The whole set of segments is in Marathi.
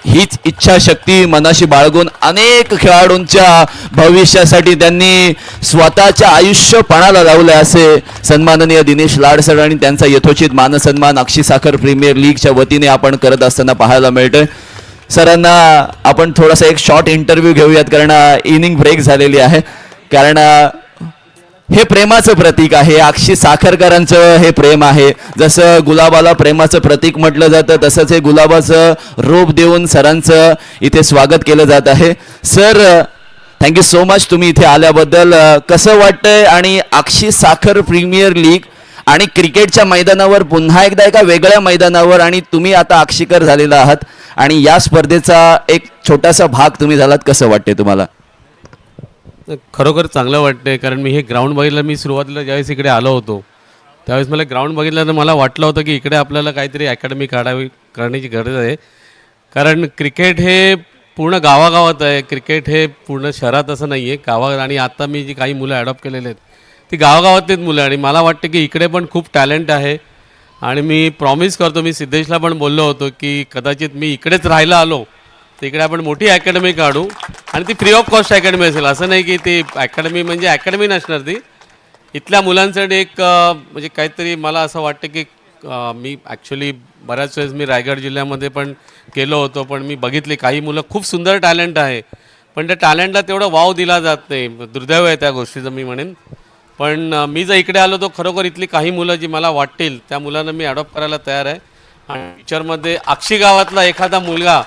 हीच इच्छाशक्ती मनाशी बाळगून अनेक खेळाडूंच्या भविष्यासाठी त्यांनी स्वतःच्या आयुष्य पणाला लावले असे सन्माननीय दिनेश लाड सर आणि त्यांचा यथोचित मानसन्मान अक्षी साखर प्रीमियर लीगच्या वतीने आपण करत असताना पाहायला मिळतोय. सरांना आपण थोडासा एक शॉर्ट इंटरव्ह्यू घेऊयात कारण इनिंग ब्रेक झालेली आहे. कारण हे प्रेमाचं प्रतीक आहे. अक्षी साखरकरांचं हे प्रेम आहे. जसं गुलाबाला प्रेमाचं प्रतीक म्हटलं जातं तसंच हे गुलाबाचं रूप देऊन सरांचं इथे स्वागत केलं जात आहे. सर थँक्यू सो मच तुम्ही इथे आल्याबद्दल. कसं वाटतंय आणि अक्षी साखर प्रीमियर लीग आणि क्रिकेटच्या मैदानावर पुन्हा एकदा एका वेगळ्या मैदानावर आणि तुम्ही आता अक्षीकर झालेला आहात आणि या स्पर्धेचा एक छोटासा भाग तुम्ही झालात, कसं वाटते तुम्हाला? खरोखर चांगलं वाटतंय कारण मी हे ग्राउंड बघितलं. मी सुरुवातीला ज्यावेळेस इकडे आलो होतो त्यावेळेस मला ग्राउंड बघितलं तर मला वाटलं होतं की इकडे आपल्याला काहीतरी अकॅडमी करण्याची गरज आहे. कारण क्रिकेट हे पूर्ण गावागावात आहे. क्रिकेट हे पूर्ण शहरात असं नाही आहे, गावात. आणि आता मी जी काही मुलं ॲडॉप्ट केलेले आहेत ती गावागावातलीच मुलं. आणि मला वाटतं की इकडे पण खूप टॅलेंट आहे. आणि मी प्रॉमिस करतो, मी सिद्धेशला पण बोललो होतो की कदाचित मी इकडेच राहायला आलो तर इकडे आपण मोठी अकॅडमी काढू आणि ती फ्री ऑफ कॉस्ट अकॅडमी असेल. असं नाही की ती अकॅडमी म्हणजे अकॅडमी नसणार, ती इथल्या मुलांसाठी एक म्हणजे काहीतरी. मला असं वाटतं की मी ॲक्च्युली बऱ्याच वेळेस मी रायगड जिल्ह्यामध्ये पण केलो होतो, पण मी बघितले काही मुलं खूप सुंदर टॅलेंट आहे पण त्या टॅलेंटला तेवढं वाव दिला जात नाही. दुर्दैव आहे त्या गोष्टीचं मी म्हणेन. पण मी जर इकडे आलो तर खरोखर इथली काही मुलं जी मला वाटतील त्या मुलांना मी ॲडॉप्ट करायला तयार आहे. आणि फ्युचरमध्ये अक्षी गावातला एखादा मुलगा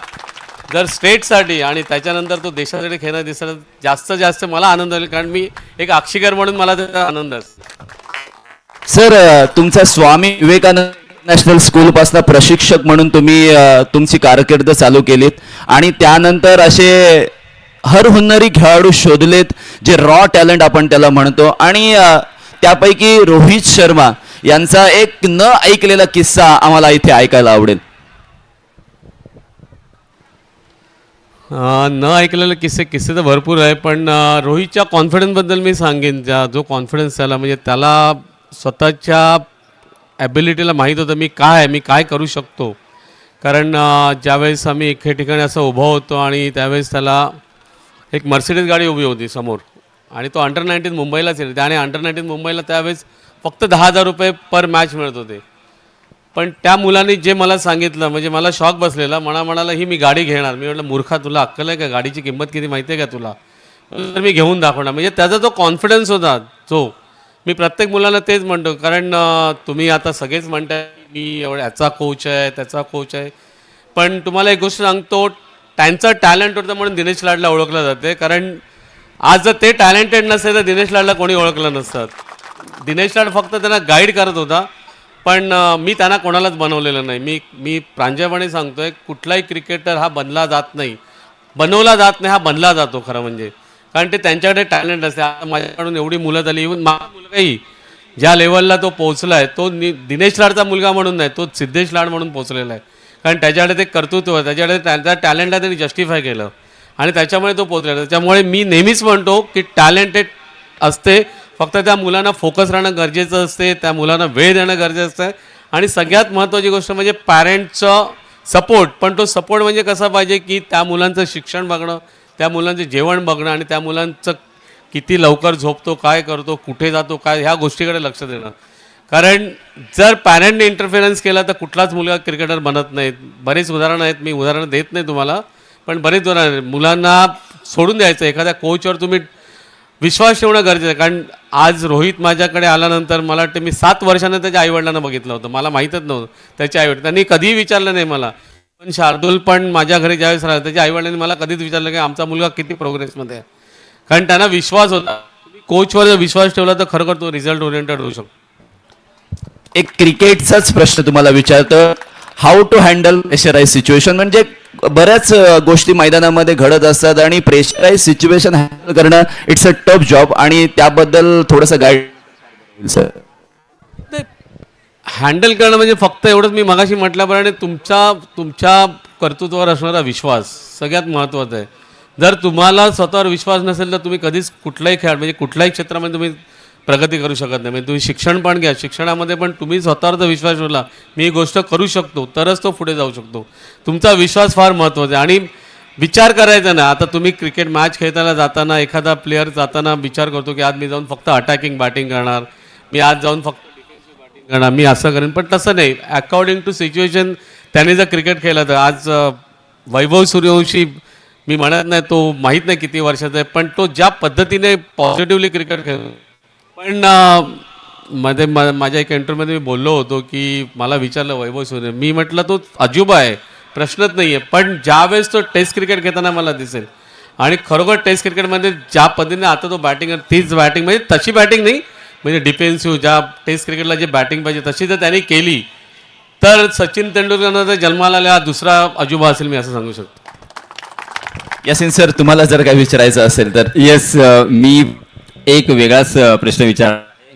जर स्टेटसाठी आणि त्याच्यानंतर तो देशासाठी खेळणं दिसलं जास्त जास्त मला आनंद होईल. कारण मी एक अक्षीकर म्हणून मला त्याचा आनंद असतो. सर तुमचा स्वामी विवेकानंद नॅशनल स्कूलपासून प्रशिक्षक म्हणून तुम्ही तुमची कारकीर्द चालू केलीत आणि त्यानंतर असे हर हुन्नरी खेळाडू शोधलेत जे रॉ टॅलेंट आपण त्याला म्हणतो. आणि त्यापैकी रोहित शर्मा यांचा एक न ऐकलेला किस्सा आम्हाला इथे ऐकायला आवडेल. न ऐकलेले किस्से तर भरपूर आहे. पण रोहितच्या कॉन्फिडन्सबद्दल मी सांगेन. जो कॉन्फिडन्स त्याला म्हणजे त्याला स्वतःच्या ॲबिलिटीला माहीत होतं मी काय करू शकतो. कारण ज्यावेळेस आम्ही एके ठिकाणी असं उभं होतो आणि त्यावेळेस त्याला एक मर्सिडीज गाडी उभी होती समोर आणि तो अंडर-19 मुंबईलाच येईल. त्याने अंडर-19 मुंबईला त्यावेळेस फक्त 10,000 रुपये पर मॅच मिळत होते. पण त्या मुलांनी जे मला सांगितलं म्हणजे मला शॉक बसलेला. म्हणाला ही मी गाडी घेणार. मी म्हटलं मूर्खा, तुला अक्कल आहे का? गाडीची किंमत किती माहिती आहे का तुला? तर मी घेऊन दाखवणार. म्हणजे त्याचा जो कॉन्फिडन्स होता जो मी प्रत्येक मुलाला तेच म्हणतो. कारण तुम्ही आता सगळेच म्हणताय मी एवढा याचा कोच आहे त्याचा कोच आहे, पण तुम्हाला एक गोष्ट सांगतो, त्यांचं टॅलेंट होतं म्हणून दिनेश लाडला ओळखलं जाते. कारण आज जर ते टॅलेंटेड नसते तर दिनेश लाडला कोणी ओळखलं नसतं. दिनेश लाड फक्त त्यांना गाईड करत होता, पण मी त्यांना कोणालाच बनवलेलं नाही. मी प्रांजळपणे सांगतोय, कुठलाही क्रिकेटर हा बनला जात नाही, बनवला जात नाही, हा बनला जातो खरं म्हणजे. कारण ते त्यांच्याकडे टॅलेंट असते. आता माझ्याकडून एवढी मुलं झाली, इव्हन माझा मुलगाही ज्या लेवलला तो पोहोचला आहे तो दिनेश लाडचा मुलगा म्हणून नाही, तो सिद्धेश लाड म्हणून पोहोचलेला आहे. कारण त्याच्याकडे ते कर्तृत्व आहे, त्याच्याकडे त्यांचा टॅलेंटला त्यांनी जस्टिफाय केलं आणि त्याच्यामुळे तो पोहोचलेला. त्याच्यामुळे मी नेहमीच म्हणतो की टॅलेंटेड असते, फक्त त्या मुलांना फोकस राहणं गरजेचं असते, त्या मुलांना वेळ देणं गरजेचं असतं. आणि सगळ्यात महत्त्वाची गोष्ट म्हणजे पॅरेंट्सचं सपोर्ट. पण तो सपोर्ट म्हणजे कसा पाहिजे की त्या मुलांचं शिक्षण बघणं, त्या मुलांचं जेवण बघणं आणि त्या मुलांचं किती लवकर झोपतो, काय करतो, कुठे जातो, काय, ह्या गोष्टीकडे लक्ष देणं. कारण जर पॅरेंटने इंटरफेरन्स केला तर कुठलाच मुलगा क्रिकेटर बनत नाहीत. बरेच उदाहरणं आहेत, मी उदाहरणं देत नाही तुम्हाला, पण बरेच उदाहरणं आहेत. मुलांना सोडून द्यायचं, एखाद्या कोचवर तुम्ही विश्वास ठेवणं गरजेचं आहे. कारण आज रोहित माझ्याकडे आल्यानंतर मला वाटतं मी 7 वर्षानं त्याच्या आईवडिलांना बघितलं होतं. मला माहीतच नव्हतं त्याच्या आईवडील, त्यांनी कधीही विचारलं नाही मला. पण शार्दूल पण माझ्या घरी ज्यावेळेस राहिला त्याच्या आईवडिलांनी मला कधीच विचारलं की आमचा मुलगा किती प्रोग्रेसमध्ये आहे. कारण त्यांना विश्वास होता. कोचवर जर विश्वास ठेवला तर खरोखर तो रिझल्ट ओरिएंटेड होऊ शकतो. एक क्रिकेटचाच प्रश्न तुम्हाला विचारतो, how to handle pressurise situation. म्हणजे बऱ्याच गोष्टी मैदानामध्ये घडत असतात आणि प्रेशराइज सिच्युएशन हँडल करणं इट्स अ टफ जॉब आणि त्याबद्दल थोडंसं गाईड सर. हँडल करणं म्हणजे फक्त एवढंच मी मगाशी म्हटल्याप्रमाणे तुमच्या कर्तृत्वावर असणारा विश्वास सगळ्यात महत्त्वाचा आहे. जर तुम्हाला स्वतःवर विश्वास नसेल तर तुम्ही कधीच कुठलाही खेळ म्हणजे कुठल्याही क्षेत्रामध्ये तुम्ही प्रगती करू शकत नाही. म्हणजे तुम्ही शिक्षण पण घ्या, शिक्षणामध्ये पण तुम्ही स्वतःवरचा विश्वास ठेवला, मी ही गोष्ट करू शकतो, तरच तो पुढे जाऊ शकतो. तुमचा विश्वास फार महत्त्वाचा आहे. आणि विचार करायचा ना, आता तुम्ही क्रिकेट मॅच खेळताना जाताना एखादा प्लेअर जाताना विचार करतो की आज मी जाऊन फक्त अटॅकिंग बॅटिंग करणार, मी आज जाऊन फक्त डिफेन्सिव्ह बॅटिंग करणार, मी असं करेन. पण तसं नाही. अकॉर्डिंग टू सिच्युएशन त्याने जर क्रिकेट खेळलं तर आज वैभव सूर्यवंशी, मी म्हणत नाही तो माहीत नाही किती वर्षाचा आहे, पण तो ज्या पद्धतीने पॉझिटिव्हली क्रिकेट खेळतो. पण माझ्या एका इंटरव्ह्यूमध्ये मी बोललो होतो की मला विचारलं वैभव सूर्य, मी म्हटलं तो अजूबा आहे, प्रश्नच नाही आहे. पण ज्यावेळेस तो टेस्ट क्रिकेट घेताना मला दिसेल, आणि खरोखर टेस्ट क्रिकेटमध्ये ज्या पद्धतीने आता तो बॅटिंग, तीच बॅटिंग म्हणजे तशी बॅटिंग नाही, म्हणजे डिफेन्सिव्ह ज्या टेस्ट क्रिकेटला जी बॅटिंग पाहिजे तशी जर त्यांनी केली तर सचिन तेंडुलकरनं जर जन्माला आलेला दुसरा अजूबा असेल, मी असं सांगू शकतो. यासिन सर, तुम्हाला जर काही विचारायचं असेल तर. येस, मी एक वेगळाच प्रश्न विचार,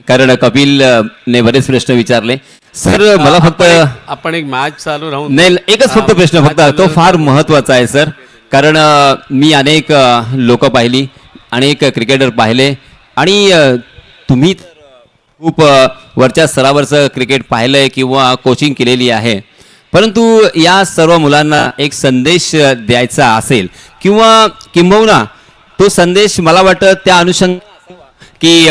कारण कपिल ने बरेच प्रश्न विचारले. सर मला फक्त आपण एक मॅच चालू राहून नाही, एकच फक्त प्रश्न, फक्त तो फार महत्वाचा आहे सर. कारण मी अनेक लोक पाहिली, अनेक क्रिकेटर पाहिले, आणि तुम्ही खूप वरच्या स्तरावरचं क्रिकेट पाहिलंय किंवा कोचिंग केलेली आहे. परंतु या सर्व मुलांना एक संदेश द्यायचा असेल, किंवा किंबहुना तो संदेश मला वाटतं त्या अनुषंग की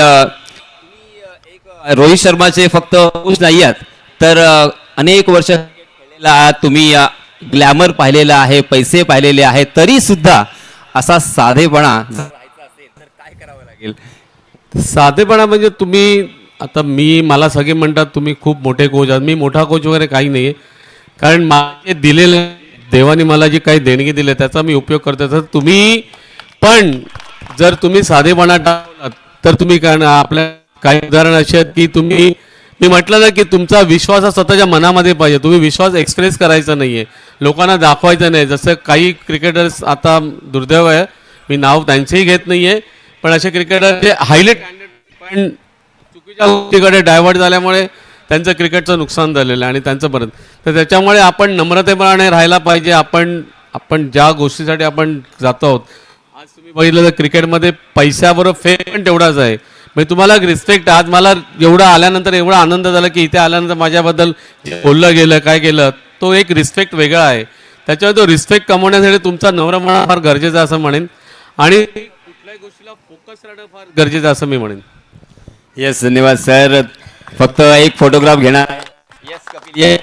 रोहित शर्माचे फक्त कोच नाही आहात, तर अनेक वर्ष खेळलेला आहात तुम्ही, ग्लॅमर पाहिलेला आहे, पैसे पाहिलेले आहेत, तरी सुद्धा असा साधेपणा जर राहायचा असेल तर काय करावं लागेल? साधेपणा म्हणजे तुम्ही, आता मला सगळे म्हणतात तुम्ही खूप मोठे कोच आहात. मी मोठा कोच वगैरे काही नाही आहे, कारण माझे दिलेले, देवाने मला जी काही देणगी दिली त्याचा मी उपयोग करतो. तर तुम्ही पण जर तुम्ही साधेपणा टाळलात तर तुम्ही काय, आपल्या काही उदाहरण असे आहेत की तुम्ही, मी म्हटलं ना की तुमचा विश्वास हा स्वतःच्या मनामध्ये पाहिजे. तुम्ही विश्वास एक्सप्रेस करायचा नाही आहे, लोकांना दाखवायचं नाही. जसं काही क्रिकेटर्स, आता दुर्दैव आहे, मी नाव त्यांचंही घेत नाही आहे, पण असे क्रिकेटर जे हायली टॅलेंटेड पण चुकीच्या गोष्टीकडे डायव्हर्ट झाल्यामुळे त्यांचं क्रिकेटचं नुकसान झालेलं आहे आणि त्यांचं परत. तर त्याच्यामुळे आपण नम्रतेपणाने राहायला पाहिजे. आपण ज्या गोष्टीसाठी आपण जातो आहोत, आज तुम्ही बघितलं तर क्रिकेटमध्ये पैशाबरोबर फेम पण तेवढाच आहे. म्हणजे तुम्हाला रिस्पेक्ट, आज मला एवढा आल्यानंतर एवढा आनंद झाला की इथे आल्यानंतर माझ्याबद्दल बोललं गेलं, काय गेलं, तो एक रिस्पेक्ट वेगळा आहे. त्याच्यावर तो रिस्पेक्ट कमवण्यासाठी तुमचा नम्रपणा फार गरजेचा असं म्हणेन, आणि कुठल्याही गोष्टीला फोकस राहणं फार गरजेचं असं मी म्हणेन. येस, धन्यवाद सर. फक्त एक फोटोग्राफ घेणार. येस कपिल, ये.